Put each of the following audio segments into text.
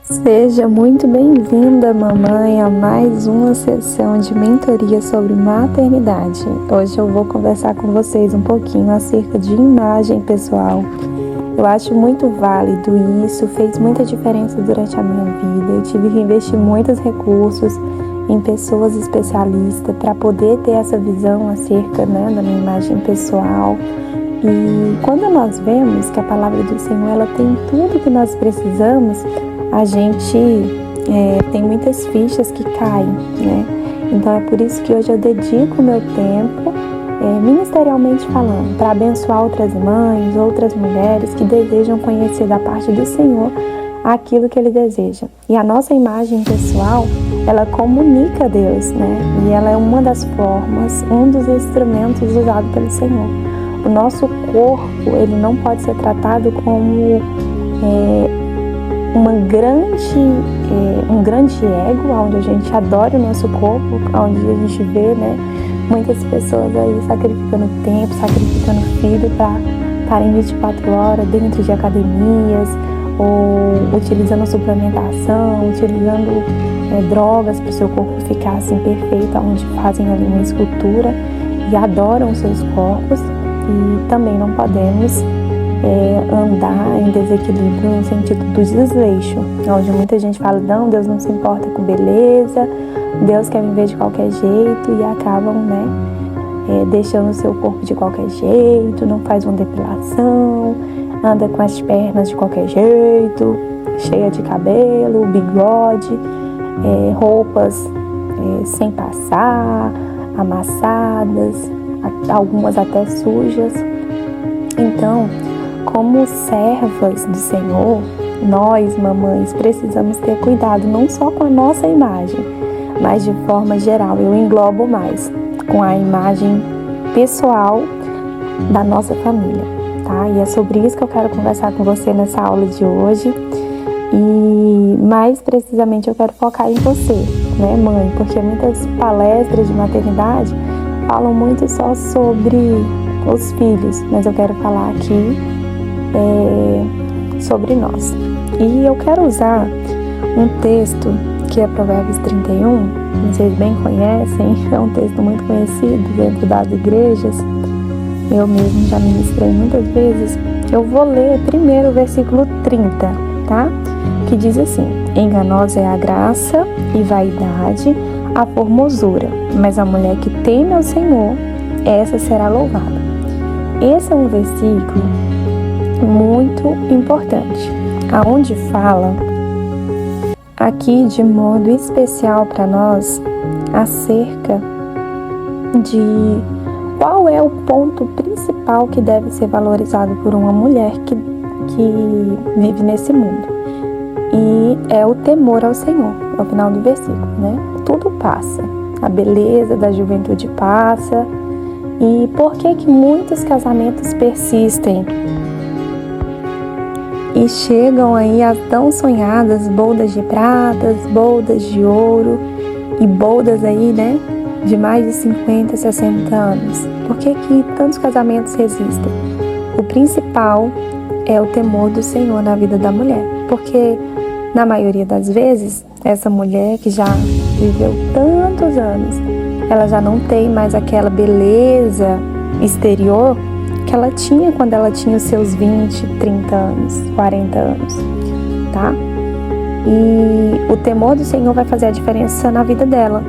Seja muito bem-vinda, mamãe, a mais uma sessão de mentoria sobre maternidade. Hoje eu vou conversar com vocês um pouquinho acerca de imagem pessoal. Eu acho muito válido isso, fez muita diferença durante a minha vida. Eu tive que investir muitos recursos em pessoas especialistas para poder ter essa visão acerca, da minha imagem pessoal. E quando nós vemos que a palavra do Senhor ela tem tudo que nós precisamos, a gente tem muitas fichas que caem, né? Então é por isso que hoje eu dedico o meu tempo, ministerialmente falando, para abençoar outras mães, outras mulheres que desejam conhecer da parte do Senhor aquilo que Ele deseja. E a nossa imagem pessoal, ela comunica a Deus, né? E ela é uma das formas, um dos instrumentos usados pelo Senhor. O nosso corpo, ele não pode ser tratado como um grande ego, onde a gente adora o nosso corpo, onde a gente vê, muitas pessoas aí sacrificando tempo, sacrificando filho para estarem 24 horas dentro de academias, ou utilizando suplementação, utilizando drogas para o seu corpo ficar assim perfeito, onde fazem ali uma escultura e adoram os seus corpos. E também não podemos andar em desequilíbrio no sentido do desleixo, onde muita gente fala, não, Deus não se importa com beleza, Deus quer me ver de qualquer jeito, e acabam deixando o seu corpo de qualquer jeito, não faz uma depilação, anda com as pernas de qualquer jeito, cheia de cabelo, bigode, roupas sem passar, amassadas, algumas até sujas. Então, como servas do Senhor, nós, mamães, precisamos ter cuidado não só com a nossa imagem, mas de forma geral, eu englobo mais, com a imagem pessoal da nossa família, tá? E é sobre isso que eu quero conversar com você nessa aula de hoje. E mais precisamente eu quero focar em você, né, mãe? Porque muitas palestras de maternidade falam muito só sobre os filhos, mas eu quero falar aqui sobre nós. E eu quero usar um texto que é Provérbios 31, vocês bem conhecem, é um texto muito conhecido dentro das igrejas, eu mesmo já ministrei muitas vezes. Eu vou ler primeiro o versículo 30, tá? Que diz assim: enganosa é a graça e vaidade, a formosura, mas a mulher que teme ao Senhor, essa será louvada. Esse é um versículo muito importante, aonde fala aqui de modo especial para nós acerca de qual é o ponto principal que deve ser valorizado por uma mulher que vive nesse mundo. E é o temor ao Senhor, ao final do versículo, né? Tudo passa, a beleza da juventude passa. E por que muitos casamentos persistem e chegam aí às tão sonhadas bodas de pratas, bodas de ouro e bodas aí, de mais de 50, 60 anos? Por que tantos casamentos resistem? O principal é o temor do Senhor na vida da mulher, porque na maioria das vezes, essa mulher que já viveu tantos anos, ela já não tem mais aquela beleza exterior que ela tinha quando ela tinha os seus 20, 30 anos, 40 anos, tá? E o temor do Senhor vai fazer a diferença na vida dela.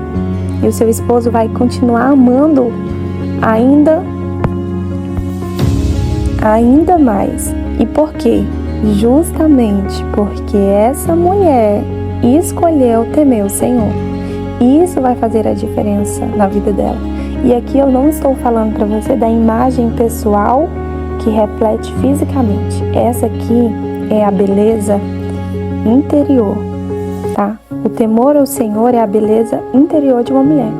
E o seu esposo vai continuar amando ainda mais. E por quê? Justamente porque essa mulher escolheu temer o Senhor. Isso vai fazer a diferença na vida dela. E aqui eu não estou falando para você da imagem pessoal que reflete fisicamente. Essa aqui é a beleza interior, tá? O temor ao Senhor é a beleza interior de uma mulher.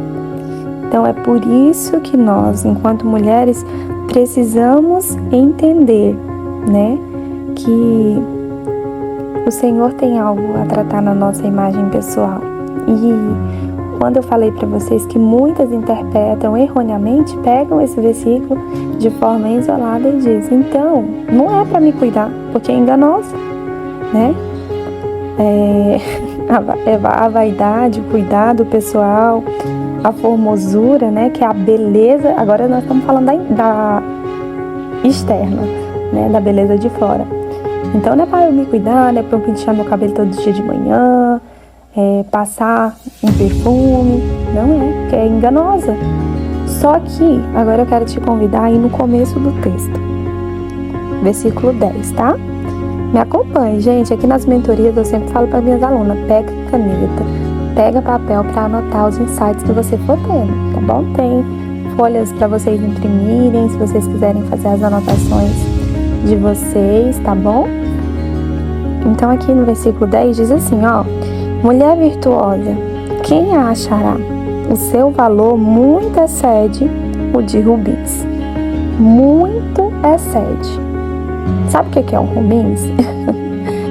Então é por isso que nós, enquanto mulheres, precisamos entender, que o Senhor tem algo a tratar na nossa imagem pessoal. E quando eu falei para vocês que muitas interpretam erroneamente, pegam esse versículo de forma isolada e dizem, então, não é para me cuidar, porque é enganosa, a vaidade, o cuidado pessoal, a formosura, né, que é a beleza. Agora nós estamos falando da externa, né, da beleza de fora. Então não é para eu me cuidar, não é para eu pentear meu cabelo todo dia de manhã, passar um perfume, não é, que é enganosa. Só que agora eu quero te convidar aí no começo do texto, versículo 10, tá? Me acompanhe, gente. Aqui nas mentorias eu sempre falo para minhas alunas: pega caneta, pega papel para anotar os insights que você for tendo, tá bom? Tem folhas para vocês imprimirem, se vocês quiserem fazer as anotações de vocês, tá bom? Então aqui no versículo 10 diz assim, ó: mulher virtuosa, quem a achará? O seu valor muito excede o de rubins. Muito excede. Sabe o que é um rubins?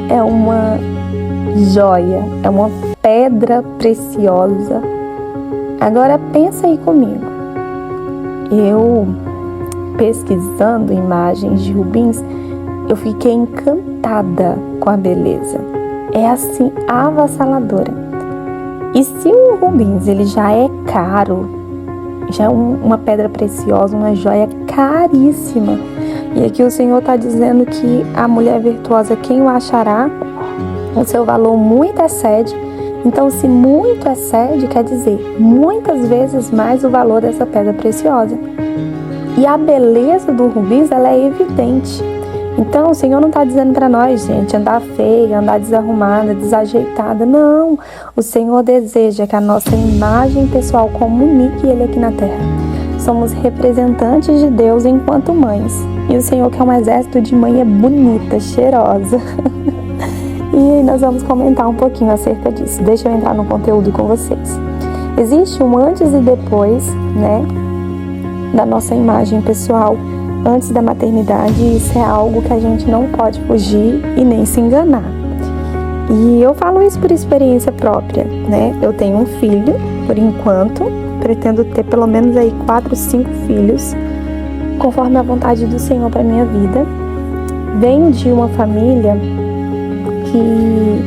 É uma joia, é uma pedra preciosa. Agora pensa aí comigo. Eu, pesquisando imagens de rubins, eu fiquei encantada com a beleza. É assim, avassaladora. E se o rubins ele já é caro, já é uma pedra preciosa, uma joia caríssima, e aqui o Senhor está dizendo que a mulher virtuosa, quem o achará? O seu valor muito excede. Então, se muito excede, quer dizer muitas vezes mais o valor dessa pedra preciosa. E a beleza do rubins, ela é evidente. Então, o Senhor não está dizendo para nós, gente, andar feia, andar desarrumada, desajeitada. Não, o Senhor deseja que a nossa imagem pessoal comunique Ele aqui na terra. Somos representantes de Deus enquanto mães. E o Senhor quer um exército de mãe bonita, cheirosa. E nós vamos comentar um pouquinho acerca disso. Deixa eu entrar no conteúdo com vocês. Existe um antes e depois, né, da nossa imagem pessoal, antes da maternidade, e isso é algo que a gente não pode fugir e nem se enganar. E eu falo isso por experiência própria, né? Eu tenho um filho, por enquanto, pretendo ter pelo menos aí 4, 5 filhos, conforme a vontade do Senhor para minha vida. Venho de uma família que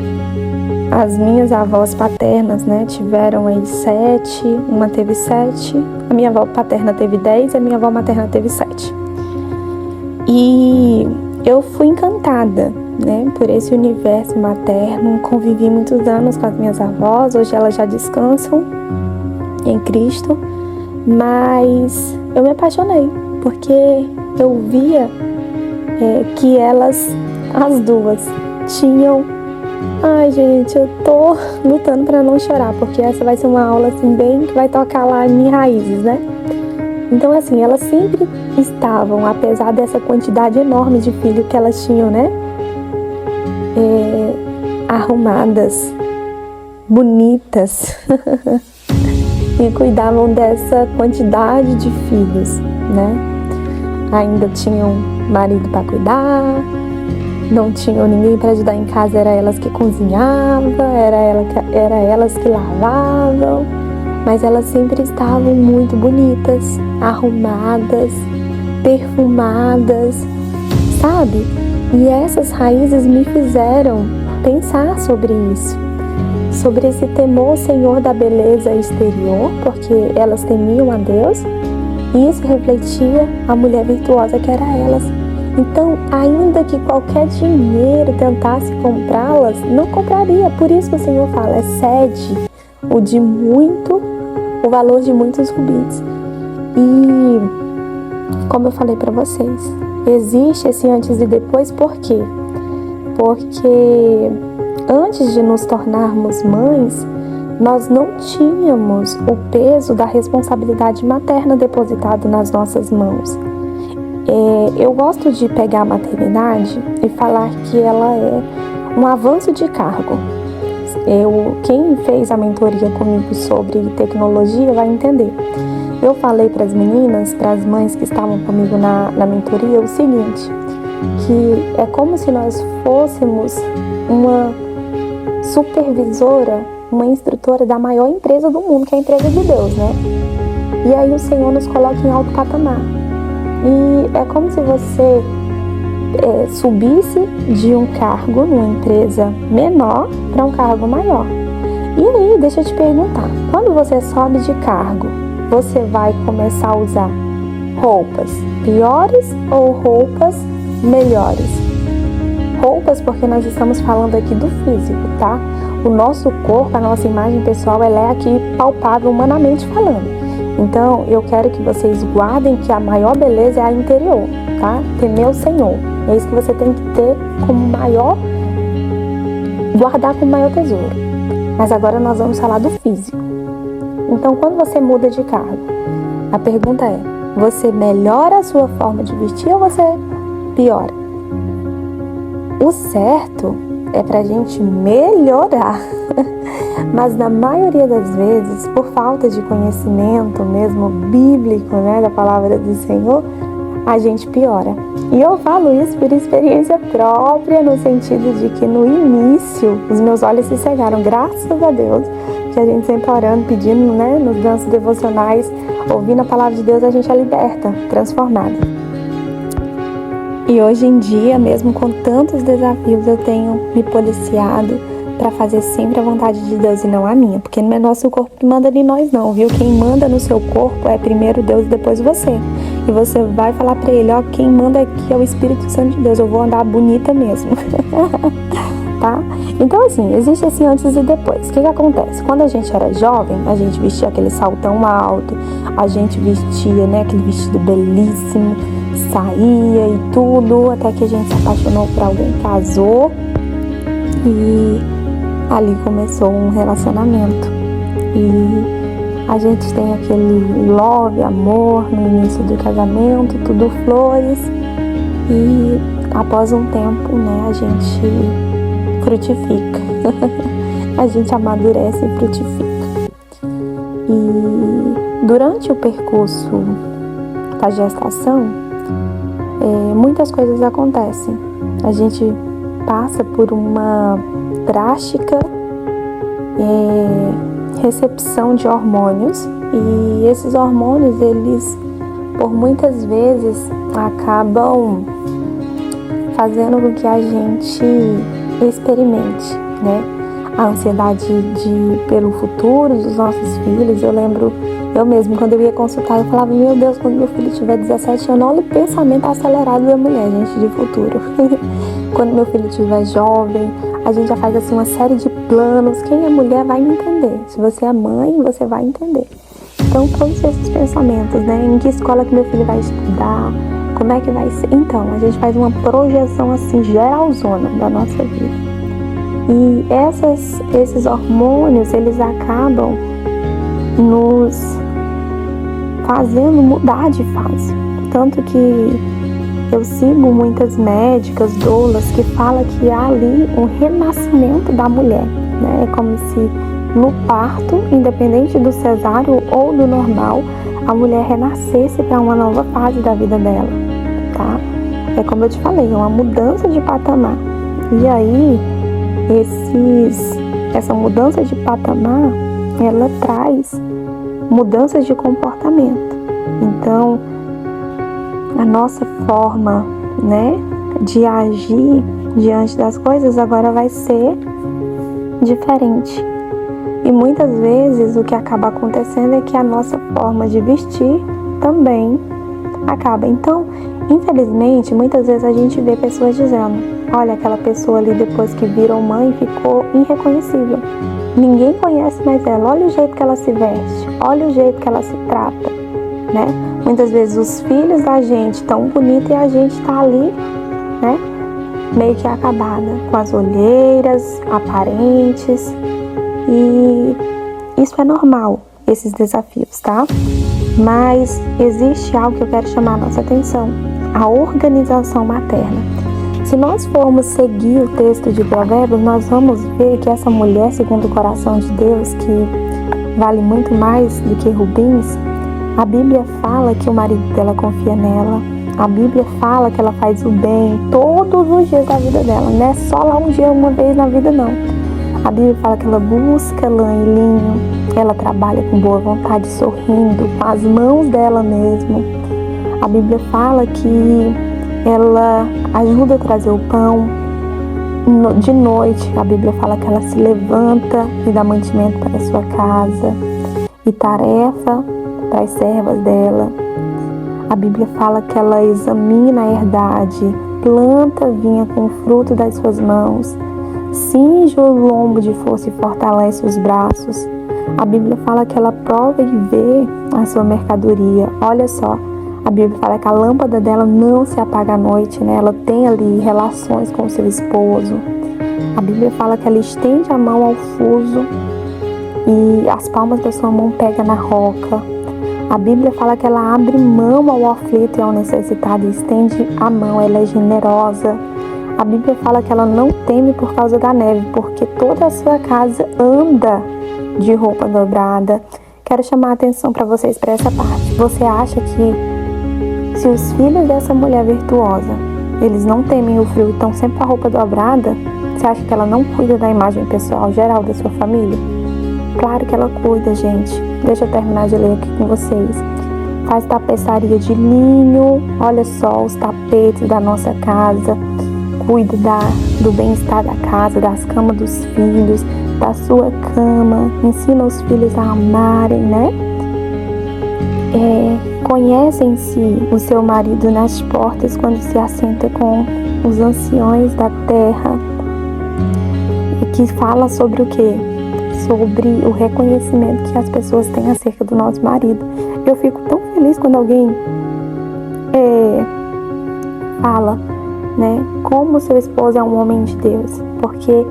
as minhas avós paternas, né, tiveram aí 7, uma teve 7, a minha avó paterna teve 10 e a minha avó materna teve 7. E eu fui encantada, né, por esse universo materno, convivi muitos anos com as minhas avós, hoje elas já descansam em Cristo, mas eu me apaixonei, porque eu via que elas, as duas, tinham... Ai, gente, eu tô lutando pra não chorar, porque essa vai ser uma aula, assim, bem que vai tocar lá em minhas raízes, né? Então, assim, elas sempre estavam, apesar dessa quantidade enorme de filhos que elas tinham, né? Arrumadas, bonitas, e cuidavam dessa quantidade de filhos, né? Ainda tinham marido para cuidar, não tinham ninguém para ajudar em casa, era elas que cozinhavam, era elas que lavavam, mas elas sempre estavam muito bonitas, arrumadas, perfumadas, sabe? E essas raízes me fizeram pensar sobre isso, sobre esse temor, Senhor, da beleza exterior, porque elas temiam a Deus, e isso refletia a mulher virtuosa que era elas. Então, ainda que qualquer dinheiro tentasse comprá-las, não compraria. Por isso que o Senhor fala, excede o valor de muitos rubins. E, como eu falei para vocês, existe esse antes e depois, por quê? Porque antes de nos tornarmos mães, nós não tínhamos o peso da responsabilidade materna depositado nas nossas mãos. Eu gosto de pegar a maternidade e falar que ela é um avanço de cargo. Quem fez a mentoria comigo sobre tecnologia vai entender. Eu falei para as meninas, para as mães que estavam comigo na mentoria, o seguinte, que é como se nós fôssemos uma supervisora, uma instrutora da maior empresa do mundo, que é a empresa de Deus, né? E aí o Senhor nos coloca em alto patamar. E é como se você subisse de um cargo numa empresa menor para um cargo maior. E aí, deixa eu te perguntar, quando você sobe de cargo, você vai começar a usar roupas piores ou roupas melhores? Roupas, porque nós estamos falando aqui do físico, tá? O nosso corpo, a nossa imagem pessoal, ela é aqui palpável humanamente falando. Então, eu quero que vocês guardem que a maior beleza é a interior, tá? Temer o Senhor. É isso que você tem que ter como maior, guardar como maior tesouro. Mas agora nós vamos falar do físico. Então, quando você muda de cargo, a pergunta é, você melhora a sua forma de vestir ou você piora? O certo é pra gente melhorar. Mas na maioria das vezes, por falta de conhecimento mesmo bíblico, né, da palavra do Senhor, a gente piora. E eu falo isso por experiência própria, no sentido de que no início os meus olhos se cegaram, graças a Deus, que a gente sempre orando, pedindo, né, nos nossos devocionais, ouvindo a palavra de Deus, a gente é liberta, transformada. E hoje em dia, mesmo com tantos desafios, eu tenho me policiado para fazer sempre a vontade de Deus e não a minha, porque não é nosso corpo que manda em nós não, viu? Quem manda no seu corpo é primeiro Deus e depois você. E você vai falar para ele, ó, quem manda aqui é o Espírito Santo de Deus, eu vou andar bonita mesmo. Tá? Então assim, existe esse antes e depois. O que acontece? Quando a gente era jovem, a gente vestia aquele saltão alto, a gente vestia, né, aquele vestido belíssimo, saía e tudo, até que a gente se apaixonou por alguém, casou e ali começou um relacionamento. E a gente tem aquele love, amor no início do casamento, tudo flores. E após um tempo, né, a gente frutifica. A gente amadurece e frutifica. E durante o percurso da gestação, muitas coisas acontecem. A gente passa por uma drástica recepção de hormônios, e esses hormônios, eles por muitas vezes acabam fazendo com que a gente experimente, né, a ansiedade pelo futuro dos nossos filhos. Eu lembro, eu mesmo, quando eu ia consultar, eu falava, meu Deus, quando meu filho tiver 17 anos, olha o pensamento acelerado da mulher, gente, de futuro. Quando meu filho estiver jovem, a gente já faz assim uma série de planos. Quem é mulher vai me entender. Se você é mãe, você vai entender. Então, todos esses pensamentos, né? Em que escola que meu filho vai estudar, como é que vai ser. Então, a gente faz uma projeção assim, geralzona da nossa vida. E esses hormônios, eles acabam nos fazendo mudar de fase. Tanto que eu sigo muitas médicas, doulas, que falam que há ali um renascimento da mulher, né? É como se no parto, independente do cesáreo ou do normal, a mulher renascesse para uma nova fase da vida dela, tá? É como eu te falei, é uma mudança de patamar. E aí, essa mudança de patamar, ela traz mudanças de comportamento. Então, a nossa forma, né, de agir diante das coisas agora vai ser diferente. E muitas vezes o que acaba acontecendo é que a nossa forma de vestir também acaba. Então, infelizmente, muitas vezes a gente vê pessoas dizendo, olha, aquela pessoa ali depois que virou mãe ficou irreconhecível. Ninguém conhece mais ela. Olha o jeito que ela se veste, olha o jeito que ela se trata, né? Muitas vezes os filhos da gente tão bonitos e a gente tá ali, né, meio que acabada, com as olheiras aparentes. E isso é normal, esses desafios, tá? Mas existe algo que eu quero chamar a nossa atenção, a organização materna. Se nós formos seguir o texto de Provérbios, nós vamos ver que essa mulher, segundo o coração de Deus, que vale muito mais do que rubins, a Bíblia fala que o marido dela confia nela. A Bíblia fala que ela faz o bem todos os dias da vida dela. Não é só lá um dia, uma vez na vida, não. A Bíblia fala que ela busca lã e linho. Ela trabalha com boa vontade, sorrindo, com as mãos dela mesmo. A Bíblia fala que ela ajuda a trazer o pão. De noite, a Bíblia fala que ela se levanta e dá mantimento para a sua casa e tarefa para as servas dela. A Bíblia fala que ela examina a herdade, planta vinha com o fruto das suas mãos, cinge o lombo de força e fortalece os braços. A Bíblia fala que ela prova e vê a sua mercadoria. Olha só, a Bíblia fala que a lâmpada dela não se apaga à noite, né? Ela tem ali relações com o seu esposo. A Bíblia fala que ela estende a mão ao fuso e as palmas da sua mão pegam na roca. A Bíblia fala que ela abre mão ao aflito e ao necessitado e estende a mão, ela é generosa. A Bíblia fala que ela não teme por causa da neve, porque toda a sua casa anda de roupa dobrada. Quero chamar a atenção para vocês para essa parte. Você acha que se os filhos dessa mulher virtuosa, eles não temem o frio e estão sempre com a roupa dobrada, você acha que ela não cuida da imagem pessoal geral da sua família? Claro que ela cuida, gente. Deixa eu terminar de ler aqui com vocês. Faz tapeçaria de linho, olha só os tapetes da nossa casa, cuida do bem-estar da casa, das camas dos filhos, da sua cama, ensina os filhos a amarem, né? Conhecem-se o seu marido nas portas quando se assenta com os anciões da terra, e que fala sobre o quê? Sobre o reconhecimento que as pessoas têm acerca do nosso marido. Eu fico tão feliz quando alguém fala, né, como seu esposo é um homem de Deus, porque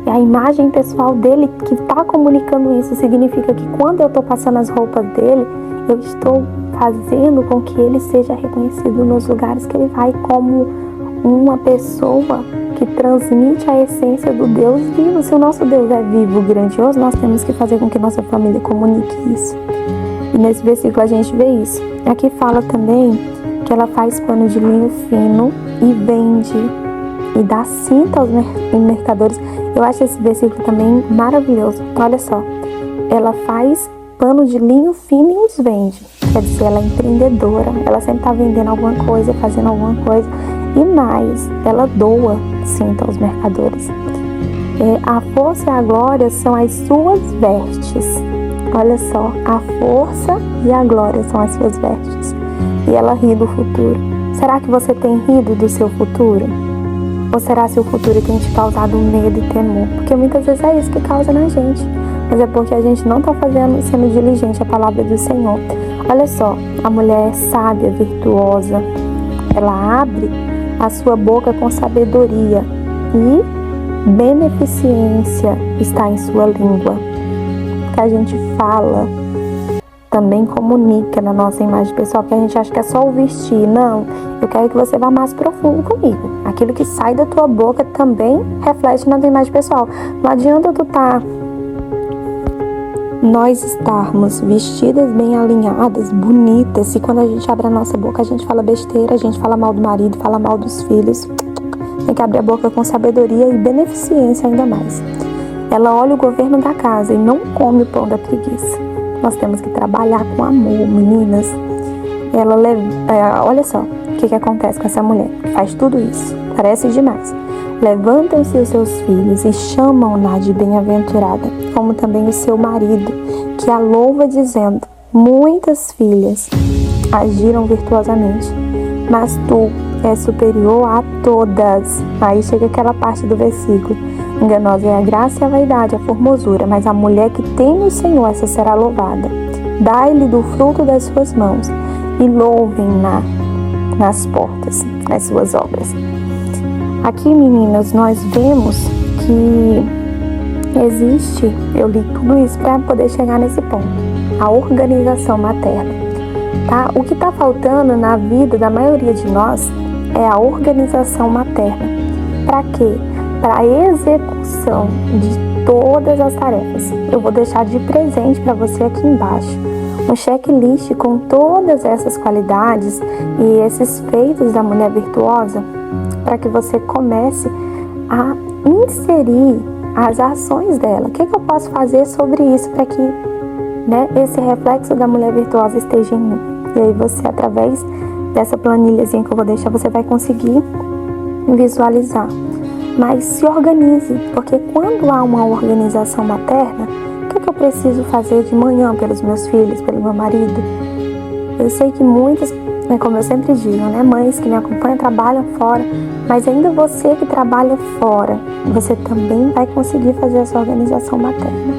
a imagem pessoal dele que está comunicando isso significa que quando eu estou passando as roupas dele, eu estou fazendo com que ele seja reconhecido nos lugares que ele vai como uma pessoa que transmite a essência do Deus vivo. Se o nosso Deus é vivo, grandioso, nós temos que fazer com que nossa família comunique isso. E nesse versículo a gente vê isso. Aqui fala também que ela faz pano de linho fino e vende e dá cinta aos mercadores. Eu acho esse versículo também maravilhoso. Olha só, ela faz pano de linho fino e os vende. Quer dizer, ela é empreendedora, ela sempre está vendendo alguma coisa, fazendo alguma coisa. E mais, ela doa cinta aos mercadores. A força e a glória são as suas vestes. Olha só, a força e a glória são as suas vestes. E ela ri do futuro. Será que você tem rido do seu futuro? Ou será que o futuro tem te causado medo e temor? Porque muitas vezes é isso que causa na gente. Mas é porque a gente não está sendo diligente à palavra do Senhor. Olha só, a mulher sábia, virtuosa, ela abre a sua boca com sabedoria e beneficência está em sua língua. O que a gente fala também comunica na nossa imagem pessoal, porque a gente acha que é só o vestir. Não, eu quero que você vá mais profundo comigo. Aquilo que sai da tua boca também reflete na tua imagem pessoal. Não adianta nós estarmos vestidas, bem alinhadas, bonitas, e quando a gente abre a nossa boca, a gente fala besteira, a gente fala mal do marido, fala mal dos filhos. Tem que abrir a boca com sabedoria e beneficência ainda mais. Ela olha o governo da casa e não come o pão da preguiça. Nós temos que trabalhar com amor, meninas. Olha só o que acontece com essa mulher, que faz tudo isso. Parece demais. Levantam-se os seus filhos e chamam-na de bem-aventurada, como também o seu marido, que a louva dizendo: muitas filhas agiram virtuosamente, mas tu és superior a todas. Aí chega aquela parte do versículo: enganosa é a graça e a vaidade, a formosura, mas a mulher que teme o Senhor, essa será louvada. Dai-lhe do fruto das suas mãos e louvem-na nas portas, nas suas obras. Aqui, meninas, nós vemos que existe, eu li tudo isso para poder chegar nesse ponto, a organização materna. Tá? O que está faltando na vida da maioria de nós é a organização materna. Para quê? Para a execução de todas as tarefas. Eu vou deixar de presente para você aqui embaixo um checklist com todas essas qualidades e esses feitos da mulher virtuosa, para que você comece a inserir as ações dela. O que eu posso fazer sobre isso para que, né, esse reflexo da mulher virtuosa esteja em mim? E aí você, através dessa planilhazinha que eu vou deixar, você vai conseguir visualizar. Mas se organize, porque quando há uma organização materna, o que eu preciso fazer de manhã pelos meus filhos, pelo meu marido? Eu sei que muitas, como eu sempre digo, né, mães que me acompanham trabalham fora, mas ainda você que trabalha fora, você também vai conseguir fazer essa organização materna.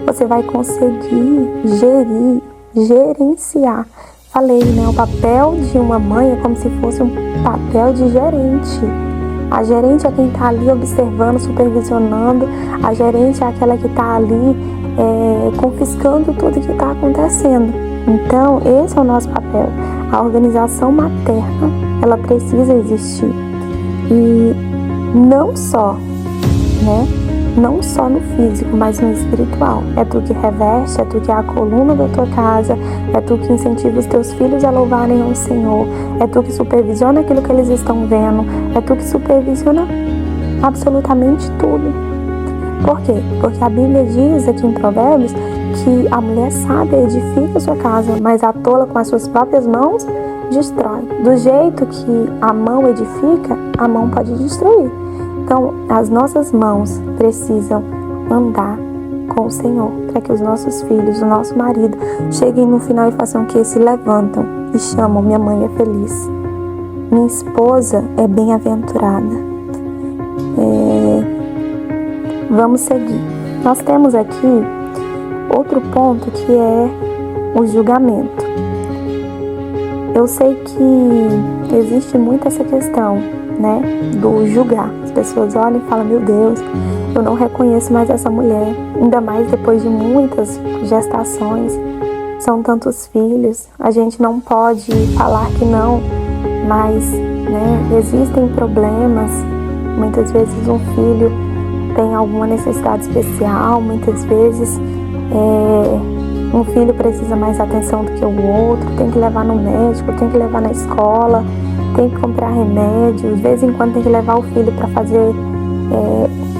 Você vai conseguir gerenciar. Falei, né, o papel de uma mãe é como se fosse um papel de gerente. A gerente é quem está ali observando, supervisionando. A gerente é aquela que está ali confiscando tudo que está acontecendo. Então, esse é o nosso papel. A organização materna, ela precisa existir. E não só, né? Não só no físico, mas no espiritual. É tu que reveste, é tu que é a coluna da tua casa, é tu que incentiva os teus filhos a louvarem ao Senhor, é tu que supervisiona aquilo que eles estão vendo, é tu que supervisiona absolutamente tudo. Por quê? Porque a Bíblia diz aqui em Provérbios que a mulher sábia edifica a sua casa, mas a tola com as suas próprias mãos destrói. Do jeito que a mão edifica, a mão pode destruir. Então, as nossas mãos precisam andar com o Senhor, para que os nossos filhos, o nosso marido, cheguem no final e façam o que? Se levantam e chamam, minha mãe é feliz, minha esposa é bem-aventurada. Vamos seguir. Nós temos aqui outro ponto que é o julgamento. Eu sei que existe muito essa questão, né, do julgar. As pessoas olham e falam, meu Deus, eu não reconheço mais essa mulher, ainda mais depois de muitas gestações, são tantos filhos, a gente não pode falar que não, mas, né, existem problemas, muitas vezes um filho tem alguma necessidade especial, muitas vezes um filho precisa mais atenção do que o outro, tem que levar no médico, tem que levar na escola, tem que comprar remédio, de vez em quando tem que levar o filho para fazer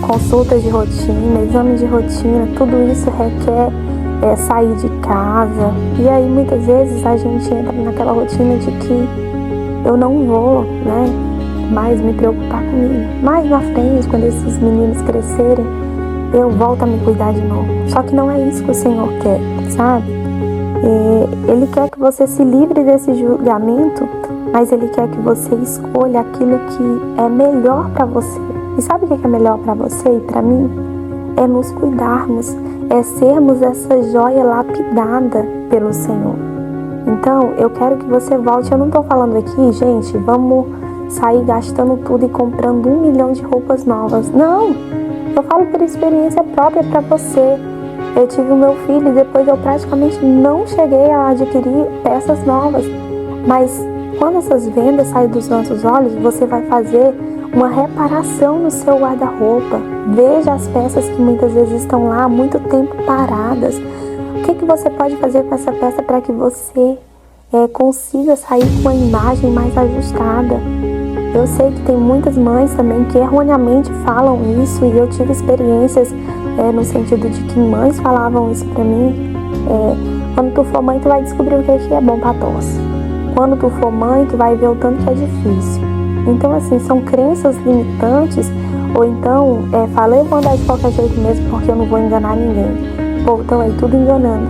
consultas de rotina, exame de rotina, tudo isso requer sair de casa. E aí muitas vezes a gente entra naquela rotina de que eu não vou, né, mais me preocupar comigo. Mais na frente, quando esses meninos crescerem, eu volto a me cuidar de novo. Só que não é isso que o Senhor quer, sabe? Ele quer que você se livre desse julgamento, mas Ele quer que você escolha aquilo que é melhor para você. E sabe o que é melhor para você e para mim? É nos cuidarmos, é sermos essa joia lapidada pelo Senhor. Então, eu quero que você volte. Eu não estou falando aqui, gente, vamos sair gastando tudo e comprando 1 milhão de roupas novas. Não! Eu falo por experiência própria para você. Eu tive o meu filho e depois eu praticamente não cheguei a adquirir peças novas. Mas quando essas vendas saem dos nossos olhos, você vai fazer uma reparação no seu guarda-roupa. Veja as peças que muitas vezes estão lá há muito tempo paradas. O que você pode fazer com essa peça para que você consiga sair com uma imagem mais ajustada? Eu sei que tem muitas mães também que erroneamente falam isso, e eu tive experiências no sentido de que mães falavam isso pra mim. Quando tu for mãe, tu vai descobrir o que é bom pra tosse. Quando tu for mãe, tu vai ver o tanto que é difícil. Então, assim, são crenças limitantes, ou então, falei, eu vou andar de qualquer jeito mesmo porque eu não vou enganar ninguém. Pô, então aí tudo enganando.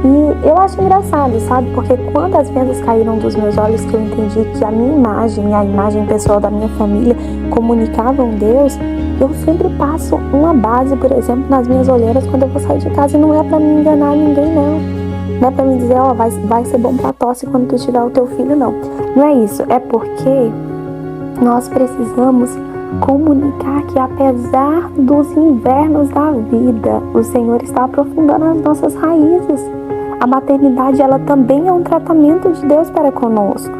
E eu acho engraçado, sabe? Porque quando as vendas caíram dos meus olhos, que eu entendi que a minha imagem, a imagem pessoal da minha família comunicavam Deus, eu sempre passo uma base, por exemplo, nas minhas olheiras quando eu vou sair de casa, e não é pra me enganar ninguém, não. Não é pra me dizer, vai ser bom pra tosse quando tu tiver o teu filho, não. Não é isso, é porque nós precisamos comunicar que apesar dos invernos da vida, o Senhor está aprofundando as nossas raízes. A maternidade, ela também é um tratamento de Deus para conosco.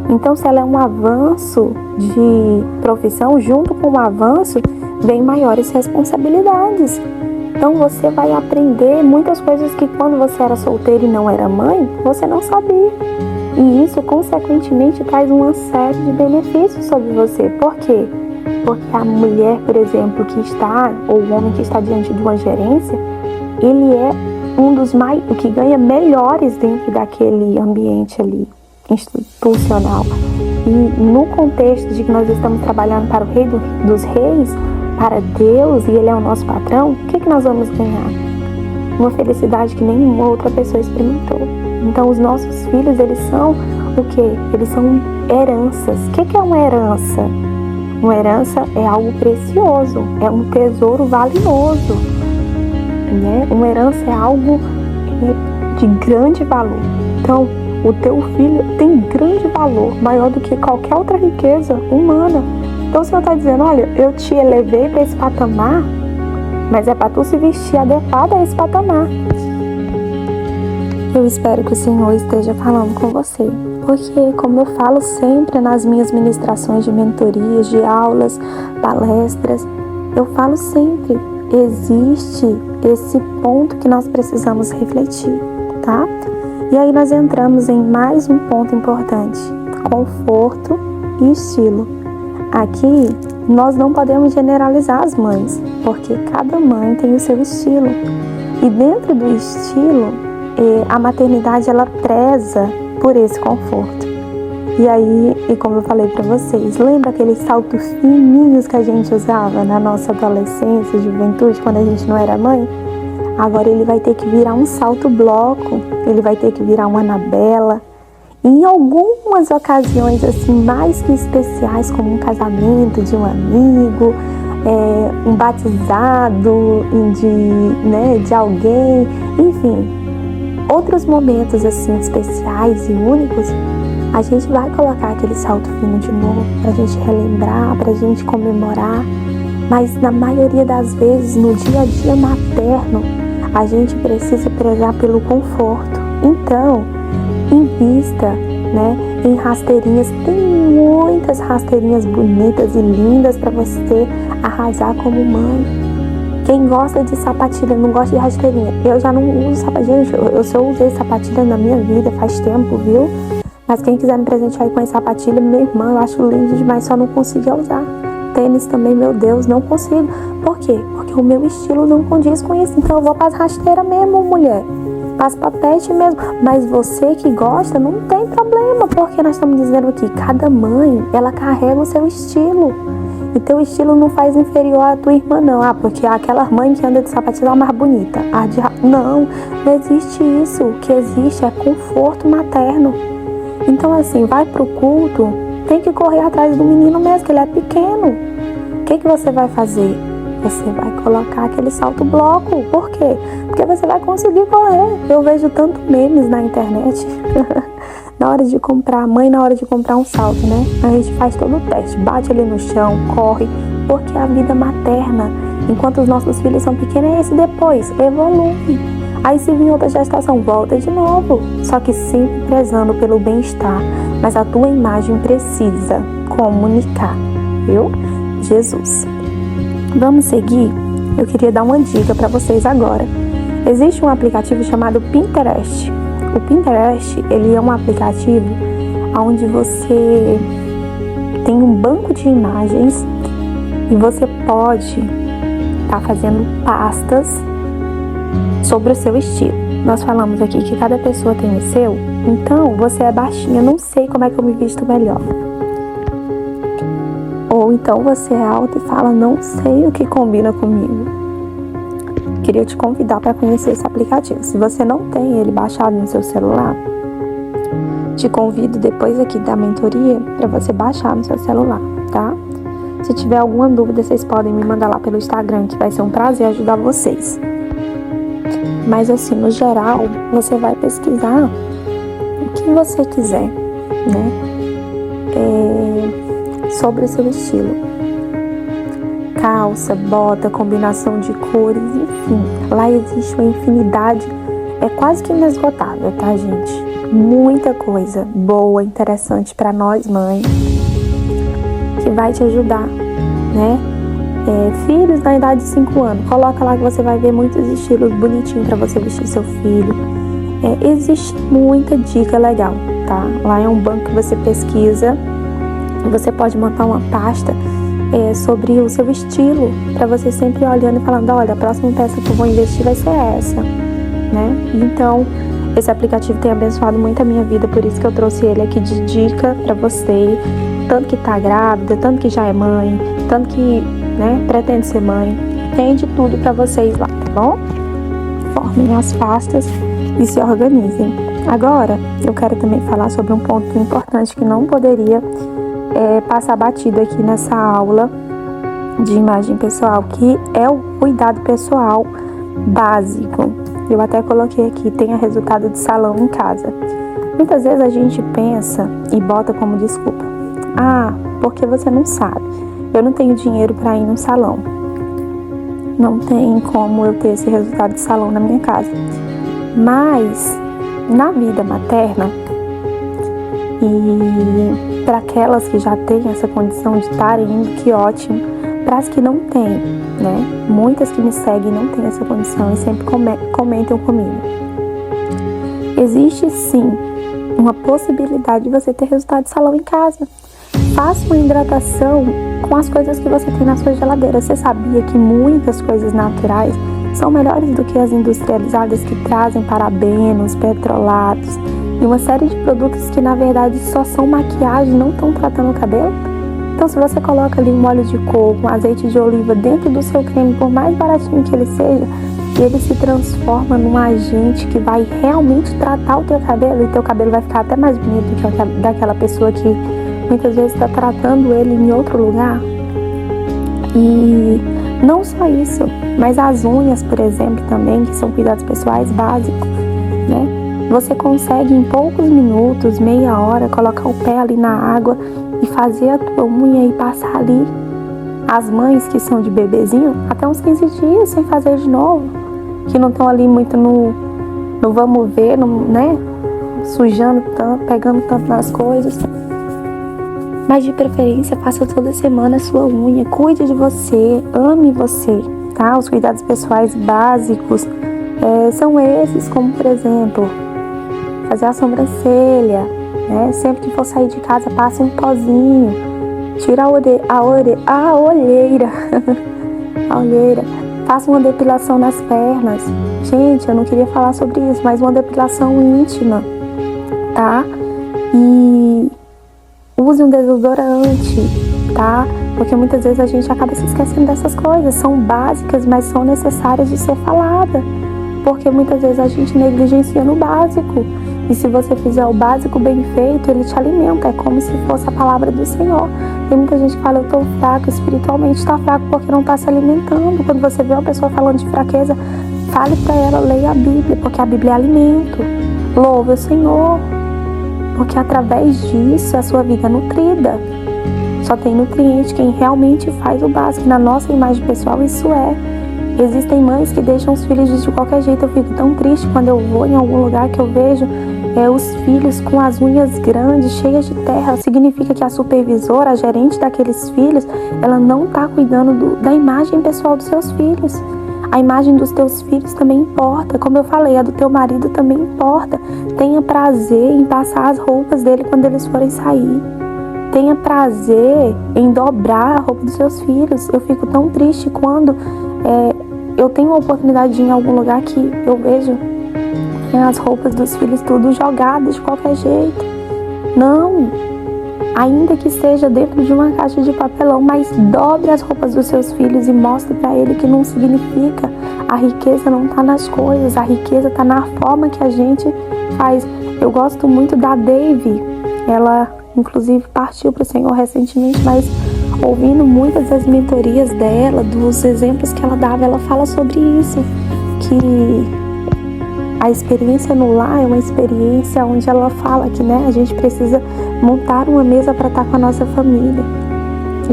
Então, se ela é um avanço de profissão, junto com o avanço, vem maiores responsabilidades. Então, você vai aprender muitas coisas que quando você era solteira e não era mãe, você não sabia. E isso, consequentemente, traz uma série de benefícios sobre você. Por quê? Porque a mulher, por exemplo, que está, ou o homem que está diante de uma gerência, ele é um dos o que ganha melhores dentro daquele ambiente ali. institucional. E no contexto de que nós estamos trabalhando para o Rei dos Reis, para Deus, e Ele é o nosso patrão, o que nós vamos ganhar? Uma felicidade que nenhuma outra pessoa experimentou. Então os nossos filhos, eles são o quê? Eles são heranças. O que é uma herança? Uma herança é algo precioso, é um tesouro valioso, né? Uma herança é algo de grande valor. Então, o teu filho tem grande valor, maior do que qualquer outra riqueza humana. Então o Senhor está dizendo, olha, eu te elevei para esse patamar, mas é para tu se vestir adequado a esse patamar. Eu espero que o Senhor esteja falando com você, porque como eu falo sempre nas minhas ministrações de mentorias, de aulas, palestras, eu falo sempre, existe esse ponto que nós precisamos refletir, tá? E aí nós entramos em mais um ponto importante, conforto e estilo. Aqui nós não podemos generalizar as mães, porque cada mãe tem o seu estilo. E dentro do estilo, a maternidade ela preza por esse conforto. E aí, como eu falei para vocês, lembra aqueles saltos fininhos que a gente usava na nossa adolescência, juventude, quando a gente não era mãe? Agora ele vai ter que virar um salto bloco, ele vai ter que virar uma Anabela. E em algumas ocasiões assim mais que especiais, como um casamento de um amigo, um batizado de alguém, enfim, outros momentos assim especiais e únicos, a gente vai colocar aquele salto fino de novo para a gente relembrar, para a gente comemorar. Mas na maioria das vezes, no dia a dia materno, a gente precisa prezar pelo conforto. Então, invista, em rasteirinhas. Tem muitas rasteirinhas bonitas e lindas para você arrasar como mãe. Quem gosta de sapatilha, não gosta de rasteirinha. Eu já não uso sapatilha, eu só usei sapatilha na minha vida faz tempo, viu? Mas quem quiser me presentear aí com essa sapatilha, minha irmã, eu acho lindo demais, só não conseguia usar. Tênis também, meu Deus, não consigo. Por quê? Porque o meu estilo não condiz com isso. Então eu vou para as rasteiras mesmo, mulher. Passo para pet mesmo. Mas você que gosta, não tem problema. Porque nós estamos dizendo aqui, cada mãe, ela carrega o seu estilo. E teu estilo não faz inferior à tua irmã, não. Ah, porque aquela mãe que anda de sapatilha é mais bonita. Não existe isso. O que existe é conforto materno. Então assim, vai pro culto, tem que correr atrás do menino mesmo, que ele é pequeno. O que você vai fazer? Você vai colocar aquele salto bloco. Por quê? Porque você vai conseguir correr. Eu vejo tanto memes na internet. Na hora de comprar, mãe na hora de comprar um salto, né? A gente faz todo o teste, bate ali no chão, corre. Porque a vida materna, enquanto os nossos filhos são pequenos, é esse depois, evolui. Aí se vir outra gestação, volta de novo. Só que sempre prezando pelo bem-estar. Mas a tua imagem precisa comunicar, viu? Jesus. Vamos seguir? Eu queria dar uma dica para vocês agora. Existe um aplicativo chamado Pinterest. O Pinterest, ele é um aplicativo onde você tem um banco de imagens e você pode estar fazendo pastas sobre o seu estilo. Nós falamos aqui que cada pessoa tem o seu, então você é baixinha, não sei como é que eu me visto melhor. Ou então você é alta e fala, não sei o que combina comigo. Queria te convidar para conhecer esse aplicativo. Se você não tem ele baixado no seu celular, te convido depois aqui da mentoria para você baixar no seu celular, tá? Se tiver alguma dúvida, vocês podem me mandar lá pelo Instagram, que vai ser um prazer ajudar vocês. Mas assim, no geral, você vai pesquisar o que você quiser, sobre o seu estilo. Calça, bota, combinação de cores, enfim. Lá existe uma infinidade, é quase que inesgotável, tá, gente? Muita coisa boa, interessante para nós mães, que vai te ajudar, filhos na idade de 5 anos, coloca lá que você vai ver muitos estilos bonitinhos para você vestir seu filho. Existe muita dica legal, tá? Lá é um banco que você pesquisa, você pode montar uma pasta sobre o seu estilo, para você sempre olhando e falando, olha, a próxima peça que eu vou investir vai ser essa, Então, Esse aplicativo tem abençoado muito a minha vida, por isso que eu trouxe ele aqui de dica para você, tanto que tá grávida, tanto que já é mãe, tanto que, né, pretende ser mãe. Tem de tudo para vocês lá, tá bom? Formem as pastas e se organizem. Agora, eu quero também falar sobre um ponto importante que não poderia passar batido aqui nessa aula de imagem pessoal, que é o cuidado pessoal básico. Eu até coloquei aqui, tenha resultado de salão em casa. Muitas vezes a gente pensa e bota como desculpa: porque você não sabe, eu não tenho dinheiro para ir num salão, não tem como eu ter esse resultado de salão na minha casa. Mas na vida materna, e para aquelas que já têm essa condição de estarem indo, que ótimo. Para as que não têm, né? Muitas que me seguem não têm essa condição e sempre comentam comigo. Existe sim uma possibilidade de você ter resultado de salão em casa. Faça uma hidratação com as coisas que você tem na sua geladeira. Você sabia que muitas coisas naturais são melhores do que as industrializadas, que trazem parabenos, petrolatos e uma série de produtos que na verdade só são maquiagem, não estão tratando o cabelo? Então, se você coloca ali um óleo de coco, um azeite de oliva dentro do seu creme, por mais baratinho que ele seja, ele se transforma num agente que vai realmente tratar o teu cabelo, e teu cabelo vai ficar até mais bonito do que daquela pessoa que muitas vezes está tratando ele em outro lugar. E não só isso, mas as unhas, por exemplo, também, que são cuidados pessoais básicos, né? Você consegue em poucos minutos, meia hora, colocar o pé ali na água e fazer a tua unha e passar ali. As mães que são de bebezinho, até uns 15 dias sem fazer de novo, que não estão ali muito no vamos ver, né? Sujando tanto, pegando tanto nas coisas. Mas de preferência, faça toda semana a sua unha, cuide de você, ame você, tá? Os cuidados pessoais básicos são esses, como por exemplo, fazer a sobrancelha, né? Sempre que for sair de casa, passa um pozinho, tira a olheira, a olheira, faça uma depilação nas pernas. Gente, eu não queria falar sobre isso, mas uma depilação íntima, tá? E use um desodorante, tá? Porque muitas vezes a gente acaba se esquecendo dessas coisas, são básicas, mas são necessárias de ser falada, porque muitas vezes a gente negligencia no básico. E se você fizer o básico bem feito, ele te alimenta, é como se fosse a palavra do Senhor. Tem muita gente que fala: eu estou fraco, espiritualmente está fraco porque não está se alimentando. Quando você vê uma pessoa falando de fraqueza, fale para ela, leia a Bíblia, porque a Bíblia é alimento. Louve o Senhor, porque através disso a sua vida é nutrida. Só tem nutriente quem realmente faz o básico. Na nossa imagem pessoal, isso é. Existem mães que deixam os filhos de qualquer jeito. Eu fico tão triste quando eu vou em algum lugar que eu vejo os filhos com as unhas grandes, cheias de terra. Significa que a supervisora, a gerente daqueles filhos, ela não está cuidando da imagem pessoal dos seus filhos. A imagem dos teus filhos também importa. Como eu falei, a do teu marido também importa. Tenha prazer em passar as roupas dele quando eles forem sair. Tenha prazer em dobrar a roupa dos seus filhos. Eu fico tão triste quando eu tenho a oportunidade de ir em algum lugar que eu vejo as roupas dos filhos tudo jogadas de qualquer jeito. Não, ainda que seja dentro de uma caixa de papelão, mas dobre as roupas dos seus filhos e mostre para ele que não significa. A riqueza não está nas coisas, a riqueza está na forma que a gente faz. Eu gosto muito da Dave, ela inclusive partiu para o Senhor recentemente, mas ouvindo muitas das mentorias dela, dos exemplos que ela dava, ela fala sobre isso, que a experiência no lar é uma experiência onde ela fala que, né, a gente precisa montar uma mesa para estar com a nossa família.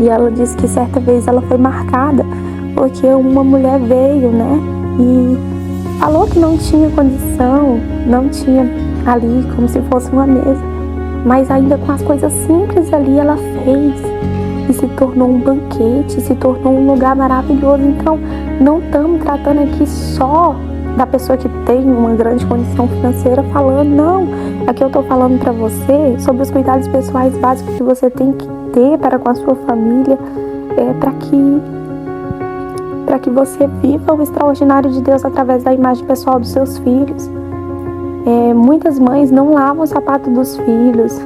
E ela disse que certa vez ela foi marcada porque uma mulher veio, né, e falou que não tinha condição, não tinha ali como se fosse uma mesa, mas ainda com as coisas simples ali ela fez. E se tornou um banquete, se tornou um lugar maravilhoso. Então, não estamos tratando aqui só da pessoa que tem uma grande condição financeira falando, não. Aqui eu estou falando para você sobre os cuidados pessoais básicos que você tem que ter para com a sua família, para que você viva o extraordinário de Deus através da imagem pessoal dos seus filhos. Muitas mães não lavam o sapato dos filhos,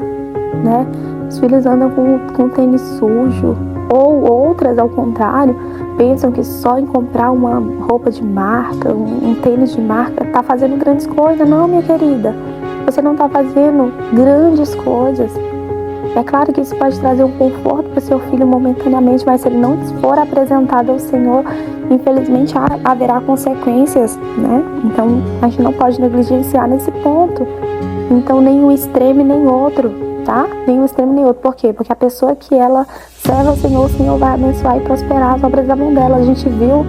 né? Os filhos andam com tênis sujo. Ou outras, ao contrário, pensam que só em comprar uma roupa de marca, um tênis de marca, tá fazendo grandes coisas. Não, minha querida, você não tá fazendo grandes coisas. É claro que isso pode trazer um conforto para o seu filho momentaneamente, mas se ele não for apresentado ao Senhor, infelizmente haverá consequências, né? Então, a gente não pode negligenciar nesse ponto. Então, nem um extremo nem outro, tá? Nem um extremo nem outro. Por quê? Porque a pessoa que ela serve ao Senhor, o Senhor vai abençoar e prosperar as obras da mão dela. A gente viu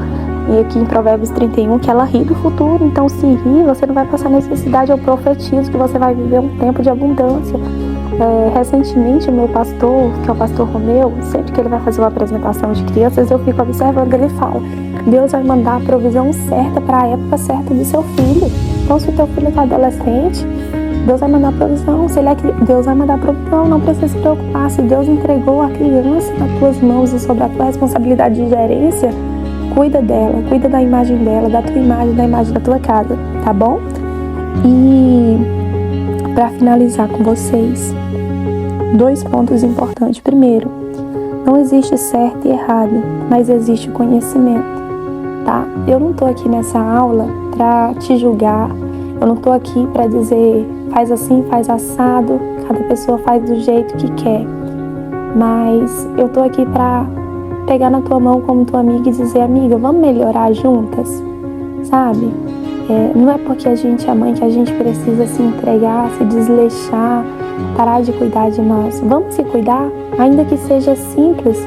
aqui em Provérbios 31 que ela ri do futuro. Então, se rir, você não vai passar necessidade. Eu profetizo que você vai viver um tempo de abundância. Recentemente, o meu pastor, que é o pastor Romeu, sempre que ele vai fazer uma apresentação de crianças, eu fico observando, ele fala: Deus vai mandar a provisão certa para a época certa do seu filho. Então, se o teu filho está adolescente, Deus vai mandar provisão. Se ele Deus vai mandar provisão, não precisa se preocupar. Se Deus entregou a criança nas tuas mãos e sobre a tua responsabilidade de gerência, cuida dela, cuida da imagem dela, da tua imagem, da imagem da tua casa, tá bom? E para finalizar com vocês, 2 pontos importantes. Primeiro, não existe certo e errado, mas existe conhecimento, tá? Eu não tô aqui nessa aula para te julgar, eu não tô aqui para dizer faz assim, faz assado, cada pessoa faz do jeito que quer, mas eu tô aqui para pegar na tua mão como tua amiga e dizer: amiga, vamos melhorar juntas, sabe? Não é porque a gente é mãe que a gente precisa se entregar, se desleixar, parar de cuidar de nós. Vamos se cuidar, ainda que seja simples,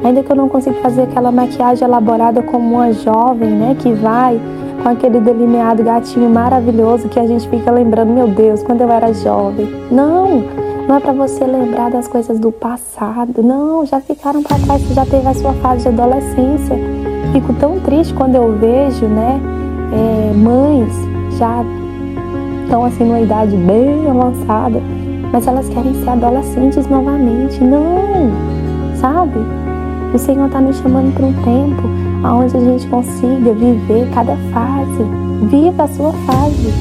ainda que eu não consiga fazer aquela maquiagem elaborada como uma jovem, né, que vai com aquele delineado gatinho maravilhoso que a gente fica lembrando: meu Deus, quando eu era jovem. Não é para você lembrar das coisas do passado, não, já ficaram para trás, você já teve a sua fase de adolescência. Fico tão triste quando eu vejo, né, mães já estão assim numa idade bem avançada, mas elas querem ser adolescentes novamente. Não, sabe? O Senhor está nos chamando para um tempo onde a gente consiga viver cada fase. Viva a sua fase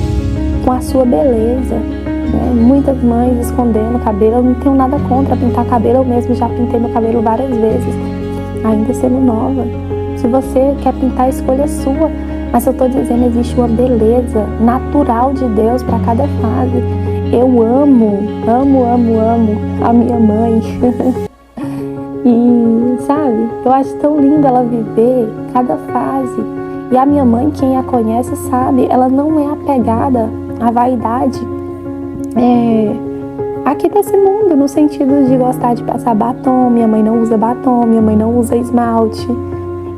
com a sua beleza, né? Muitas mães escondendo o cabelo. Eu não tenho nada contra pintar cabelo, eu mesmo já pintei meu cabelo várias vezes, ainda sendo nova. Se você quer pintar, a escolha é sua. Mas eu estou dizendo, existe uma beleza natural de Deus para cada fase. Eu amo a minha mãe. E, sabe, eu acho tão lindo ela viver cada fase. E a minha mãe, quem a conhece sabe, ela não é apegada à vaidade aqui desse mundo, no sentido de gostar de passar batom. Minha mãe não usa batom, minha mãe não usa esmalte.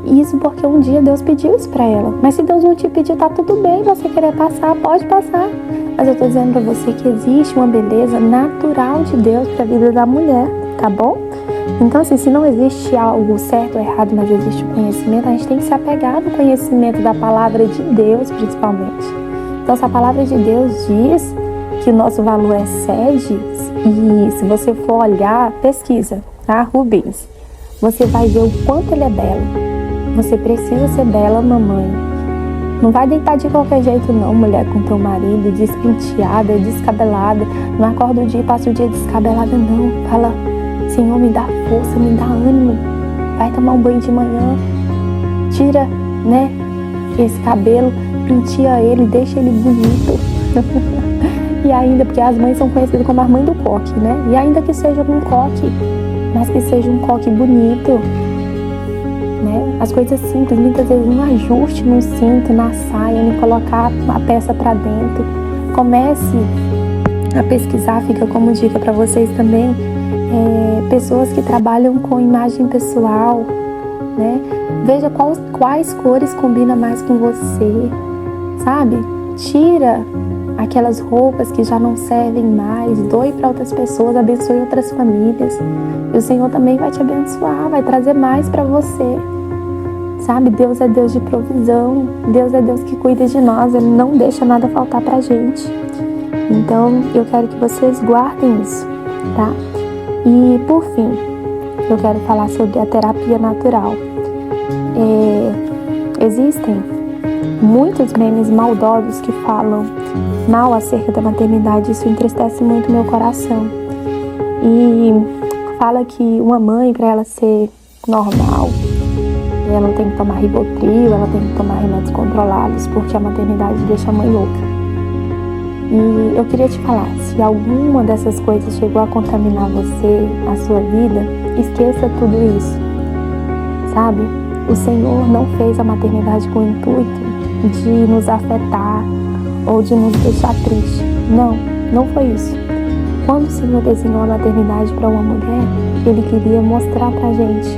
Isso porque um dia Deus pediu isso pra ela. Mas se Deus não te pedir, tá tudo bem você querer passar, pode passar. Mas eu tô dizendo pra você que existe uma beleza natural de Deus pra vida da mulher, tá bom? Então, assim, se não existe algo certo ou errado, mas existe o conhecimento, a gente tem que se apegar no conhecimento da palavra de Deus, principalmente. Então, se a palavra de Deus diz que o nosso valor excede, e se você for olhar, pesquisa, tá, Rubens? Você vai ver o quanto ele é belo. Você precisa ser bela, mamãe. Não vai deitar de qualquer jeito não, mulher, com teu marido, despenteada, descabelada. Não acorda o dia e passa o dia descabelada, não. Fala: Senhor, me dá força, me dá ânimo. Vai tomar um banho de manhã. Tira, né, esse cabelo, penteia ele, deixa ele bonito. E ainda, porque as mães são conhecidas como as mães do coque, né? E ainda que seja um coque, mas que seja um coque bonito. Né? As coisas simples, muitas vezes um ajuste no cinto, na saia, em colocar a peça para dentro. Comece a pesquisar, fica como dica para vocês também, pessoas que trabalham com imagem pessoal, né? Veja quais cores combinam mais com você, sabe? Tira aquelas roupas que já não servem mais, doe para outras pessoas, abençoe outras famílias. E o Senhor também vai te abençoar, vai trazer mais para você. Sabe, Deus é Deus de provisão, Deus é Deus que cuida de nós, Ele não deixa nada faltar pra gente. Então, eu quero que vocês guardem isso, tá? E, por fim, eu quero falar sobre a terapia natural. Existem muitos memes maldosos que falam mal acerca da maternidade. Isso entristece muito meu coração. E fala que uma mãe, para ela ser normal, ela tem que tomar Rivotril, ela tem que tomar remédios controlados, porque a maternidade deixa a mãe louca. E eu queria te falar, se alguma dessas coisas chegou a contaminar você, a sua vida, esqueça tudo isso, sabe? O Senhor não fez a maternidade com o intuito de nos afetar ou de nos deixar triste. Não foi isso. Quando o Senhor desenhou a maternidade para uma mulher, Ele queria mostrar pra gente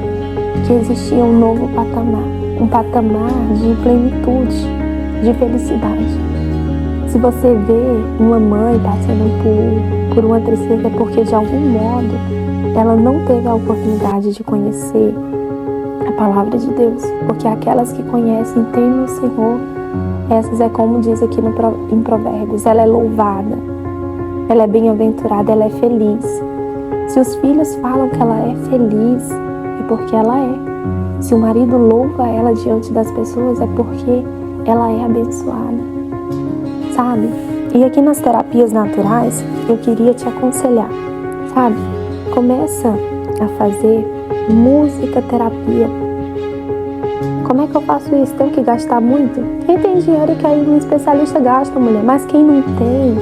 que existia um novo patamar, um patamar de plenitude, de felicidade. Se você vê uma mãe passando por uma tristeza, é porque de algum modo ela não teve a oportunidade de conhecer a palavra de Deus, porque aquelas que conhecem, temem o Senhor, essas é como diz aqui em Provérbios, ela é louvada, ela é bem-aventurada, ela é feliz. Se os filhos falam que ela é feliz, é porque ela é. Se o marido louva ela diante das pessoas, é porque ela é abençoada, sabe? E aqui nas terapias naturais, eu queria te aconselhar, sabe? Começa a fazer música terapia. Como é que eu faço isso? Tenho que gastar muito? Quem tem dinheiro quer ir um especialista gasta, mulher. Mas quem não tem,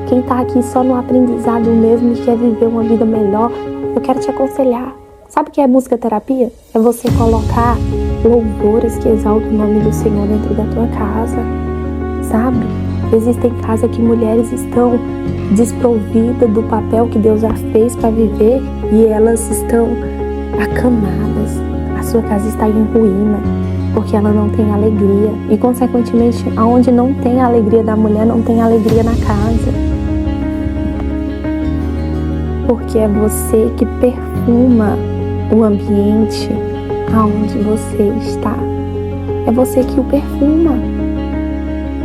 quem tá aqui só no aprendizado mesmo e quer viver uma vida melhor, eu quero te aconselhar. Sabe o que é música terapia? É você colocar louvores que exaltam o nome do Senhor dentro da tua casa, sabe? Existem casas que mulheres estão desprovidas do papel que Deus já fez para viver e elas estão acamadas. A sua casa está em ruína porque ela não tem alegria. E, consequentemente, aonde não tem a alegria da mulher, não tem alegria na casa. Porque é você que perfuma o ambiente aonde você está. É você que o perfuma.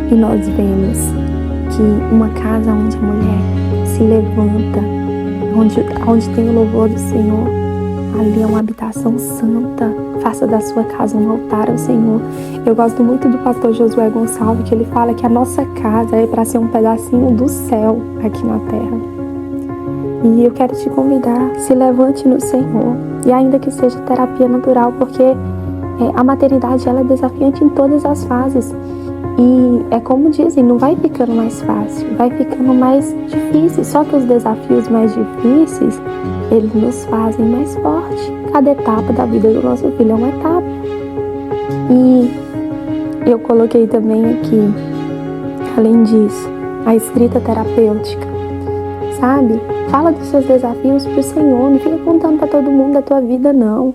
E nós vemos que uma casa onde a mulher se levanta, onde tem o louvor do Senhor, ali é uma habitação santa. Faça da sua casa um altar ao Senhor. Eu gosto muito do pastor Josué Gonçalves, que ele fala que a nossa casa é para ser um pedacinho do céu aqui na terra. E eu quero te convidar, se levante no Senhor, e ainda que seja terapia natural, porque a maternidade ela é desafiante em todas as fases. E é como dizem, não vai ficando mais fácil, vai ficando mais difícil. Só que os desafios mais difíceis, eles nos fazem mais forte. Cada etapa da vida do nosso filho é uma etapa. E eu coloquei também aqui, além disso, a escrita terapêutica, sabe? Fala dos seus desafios pro Senhor, não fica contando para todo mundo da tua vida, não.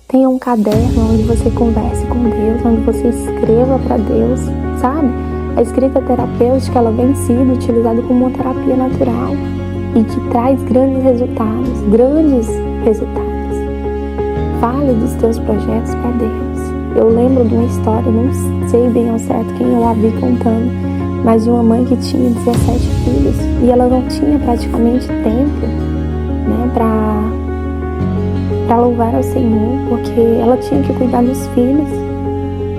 Tenha um caderno onde você converse com Deus, onde você escreva para Deus, sabe? A escrita terapêutica, ela vem sendo utilizada como uma terapia natural e que traz grandes resultados. Fale dos teus projetos para Deus. Eu lembro de uma história, não sei bem ao certo quem eu a vi contando, mas de uma mãe que tinha 17 filhos e ela não tinha praticamente tempo, né, para louvar ao Senhor, porque ela tinha que cuidar dos filhos,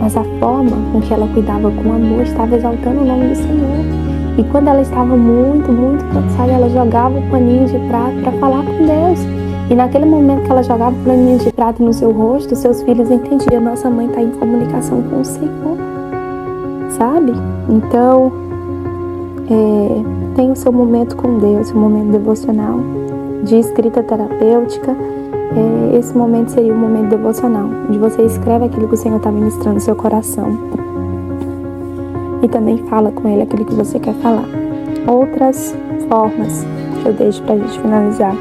mas a forma com que ela cuidava com amor estava exaltando o nome do Senhor. E quando ela estava muito, muito cansada, ela jogava o paninho de prata para falar com Deus. E naquele momento que ela jogava o paninho de prata no seu rosto, seus filhos entendiam: nossa mãe está em comunicação com o Senhor, sabe? Então, tem o seu momento com Deus, o momento devocional, de escrita terapêutica. Esse momento seria um momento devocional, onde você escreve aquilo que o Senhor está ministrando no seu coração e também fala com Ele aquilo que você quer falar. Outras formas que eu deixo pra gente finalizar: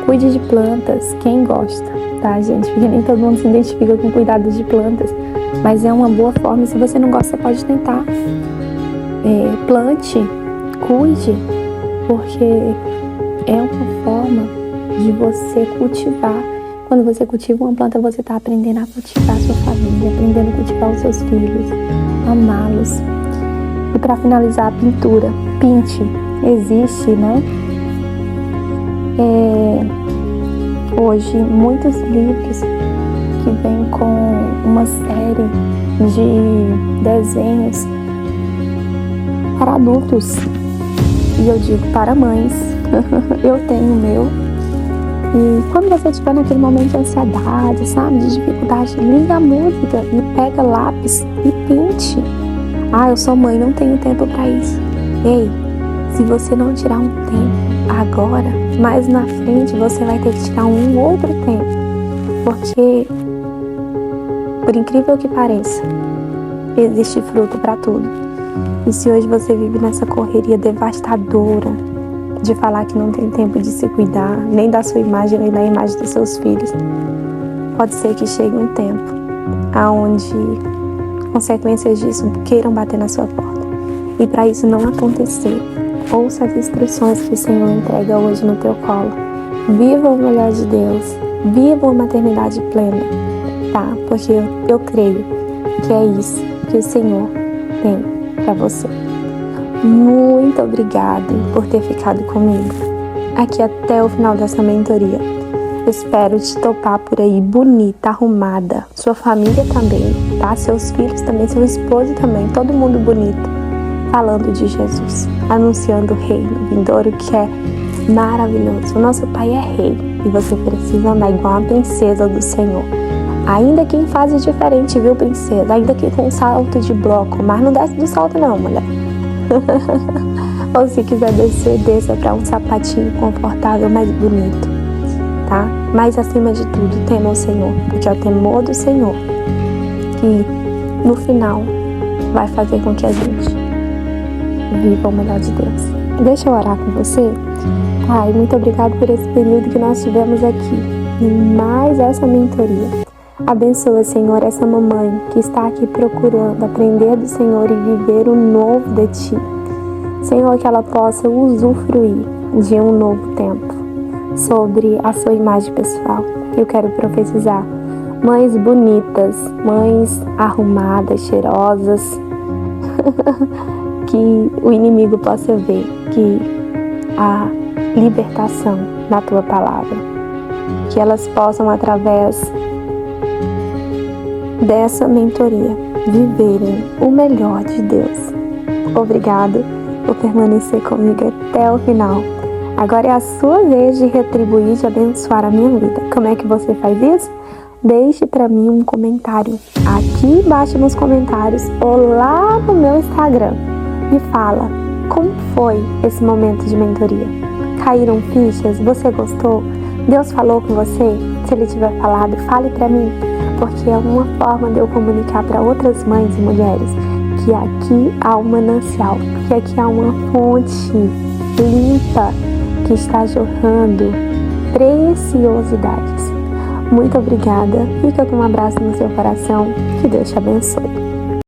cuide de plantas, quem gosta, tá, gente? Porque nem todo mundo se identifica com cuidado de plantas, mas é uma boa forma. E se você não gosta, você pode tentar. Plante, cuide, porque é uma forma de você cultivar. Quando você cultiva uma planta, você está aprendendo a cultivar a sua família, aprendendo a cultivar os seus filhos, amá-los. E para finalizar, a pintura. Pinte. Existe, né? Hoje, muitos livros que vêm com uma série de desenhos para adultos. E eu digo para mães, eu tenho o meu. E quando você estiver naquele momento de ansiedade, sabe, de dificuldade, liga a música e pega lápis e pinte. Ah, eu sou mãe, não tenho tempo para isso. Ei, se você não tirar um tempo agora, mais na frente você vai ter que tirar um outro tempo. Porque, por incrível que pareça, existe fruto para tudo. E se hoje você vive nessa correria devastadora de falar que não tem tempo de se cuidar, nem da sua imagem, nem da imagem dos seus filhos, pode ser que chegue um tempo aonde consequências disso queiram bater na sua porta. E para isso não acontecer, ouça as instruções que o Senhor entrega hoje no teu colo. Viva o melhor de Deus, viva uma maternidade plena, tá? Porque eu creio que é isso que o Senhor tem para você. Muito obrigada por ter ficado comigo aqui até o final dessa mentoria. Eu espero te topar por aí bonita, arrumada, sua família também, tá? Seus filhos também, seu esposo também, todo mundo bonito, falando de Jesus, anunciando o reino vindouro que é maravilhoso. O nosso Pai é rei e você precisa andar igual a princesa do Senhor. Ainda que em fase diferente, viu, princesa? Ainda que com salto de bloco, mas não desce do salto não, mulher. Ou se quiser descer, desça para um sapatinho confortável, mais bonito, tá? Mas acima de tudo, tema o Senhor, porque é o temor do Senhor que no final vai fazer com que a gente viva o melhor de Deus. Deixa eu orar com você. Pai, muito obrigado por esse período que nós tivemos aqui e mais essa mentoria. Abençoa, Senhor, essa mamãe que está aqui procurando aprender do Senhor e viver o novo de Ti. Senhor, que ela possa usufruir de um novo tempo sobre a sua imagem pessoal. Eu quero profetizar mães bonitas, mães arrumadas, cheirosas, que o inimigo possa ver que há libertação na Tua palavra. Que elas possam, através dessa mentoria, viverem o melhor de Deus. Obrigado por permanecer comigo até o final. Agora é a sua vez de retribuir e de abençoar a minha vida. Como é que você faz isso? Deixe para mim um comentário aqui embaixo nos comentários ou lá no meu Instagram. Me fala como foi esse momento de mentoria. Caíram fichas? Você gostou? Deus falou com você? Se Ele tiver falado, fale para mim, porque é uma forma de eu comunicar para outras mães e mulheres que aqui há um manancial, que aqui há uma fonte limpa que está jorrando preciosidades. Muito obrigada, fica com um abraço no seu coração, que Deus te abençoe.